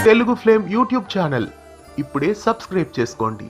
Telugu flame YouTube channel ఇప్పుడే subscribe చేసుకోండి.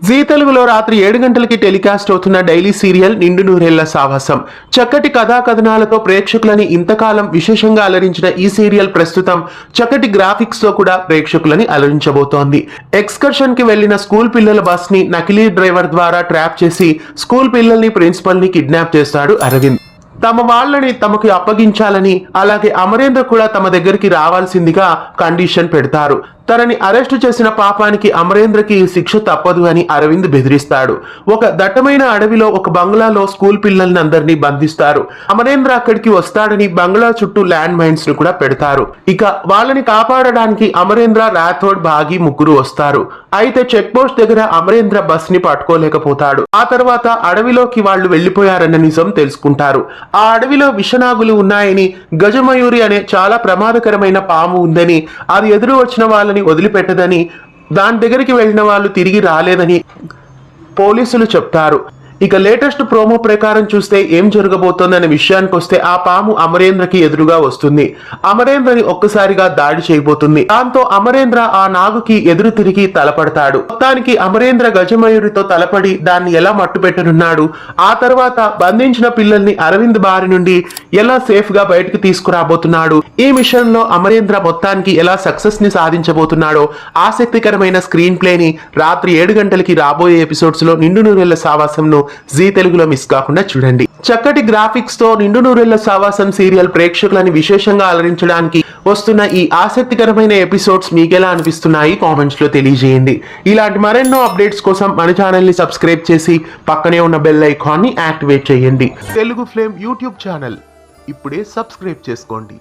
G తెలుగులో రాత్రి 7 గంటలకి టెలికాస్ట్ అవుతున్న డైలీ సీరియల్ నిండు నూరేళ్ల సావాసం. చక్కటి కథా కథనాలతో ప్రేక్షకులని ఇంతకాలం విశేషంగా అలరించిన ఈ సీరియల్ ప్రస్తుతం చక్కటి గ్రాఫిక్స్ తో కూడా ప్రేక్షకులని అలరించబోతోంది. ఎక్స్కర్షన్ కి వెళ్లిన స్కూల్ పిల్లల బస్ ని నకిలీ డ్రైవర్ ద్వారా ట్రాప్ చేసి స్కూల్ పిల్లల్ని ప్రిన్సిపల్ ని కిడ్నాప్ చేస్తాడు అరవింద్. తమ వాళ్ళని తమకు అప్పగించాలని, అలాగే అమరేంద్ర కూడా తమ దగ్గరికి రావాల్సిందిగా కండిషన్ పెడతారు. తనని అరెస్టు చేసిన పాపానికి అమరేంద్రకి శిక్ష తప్పదు అని అరవింద్ బెదిరిస్తాడు. ఒక దట్టమైన అడవిలో ఒక బంగ్లాలో స్కూల్ పిల్లల్ని అందరినీ బంధిస్తారు. అమరేంద్ర అక్కడికి వస్తాడని బంగ్లా చుట్టూ ల్యాండ్ మైన్స్ ను కూడా పెడతారు. ఇక వాళ్ళని కాపాడడానికి అమరేంద్ర, రాథోడ్, బాగి ముగ్గురు వస్తారు. అయితే చెక్ పోస్ట్ దగ్గర అమరేంద్ర బస్ ని పట్టుకోలేకపోతాడు. ఆ తర్వాత అడవిలోకి వాళ్ళు వెళ్లిపోయారన్న నిజం తెలుసుకుంటారు. ఆ అడవిలో విషనాగులు ఉన్నాయని, గజమయూరి అనే చాలా ప్రమాదకరమైన పాము ఉందని, అది ఎదురు వచ్చిన వాళ్ళని వదిలిపెట్టదని, దాని దగ్గరికి వెళ్ళిన వాళ్ళు తిరిగి రాలేదని పోలీసులు చెప్తారు. ఇక లేటెస్ట్ ప్రోమో ప్రకారం చూస్తే ఏం జరగబోతోందనే విషయానికి వస్తే ఆ పాము అమరేంద్రకి ఎదురుగా వస్తుంది. అమరేంద్రని ఒక్కసారిగా దాడి చేయబోతుంది. దాంతో అమరేంద్ర ఆ నాగుకి ఎదురు తిరిగి తలపడతాడు. మొత్తానికి అమరేంద్ర గజమయూరితో తలపడి దాన్ని ఎలా మట్టుపెట్టనున్నాడు, ఆ తర్వాత బంధించిన పిల్లల్ని అరవింద్ బారి నుండి ఎలా సేఫ్ గా బయటకు తీసుకురాబోతున్నాడు, ఈ మిషన్ లో అమరేంద్ర మొత్తానికి ఎలా సక్సెస్ ని సాధించబోతున్నాడో ఆసక్తికరమైన స్క్రీన్ ప్లే ని రాత్రి 7 గంటలకి రాబోయే ఎపిసోడ్స్ లో నిండు నూరేళ్ల సావాసంను జీ తెలుగులో మిస్ కాకుండా చూడండి. చక్కటి గ్రాఫిక్స్ తో నిండు నూరేళ్ల సావాసం సీరియల్ ప్రేక్షకులని విశేషంగా అలరించడానికి వస్తున్న ఈ ఆసక్తికరమైన ఎపిసోడ్స్ మీకెలా అనిపిస్తున్నాయి కామెంట్స్ లో తెలియజేయండి. ఇలాంటి మరెన్నో అప్డేట్స్ కోసం మన ఛానల్ ని సబ్స్క్రైబ్ చేసి పక్కనే ఉన్న బెల్ ఐకాన్ ని యాక్టివేట్ చేయండి. తెలుగు ఫ్లేమ్ యూట్యూబ్ ఛానల్ ఇప్పుడే సబ్స్క్రైబ్ చేసుకోండి.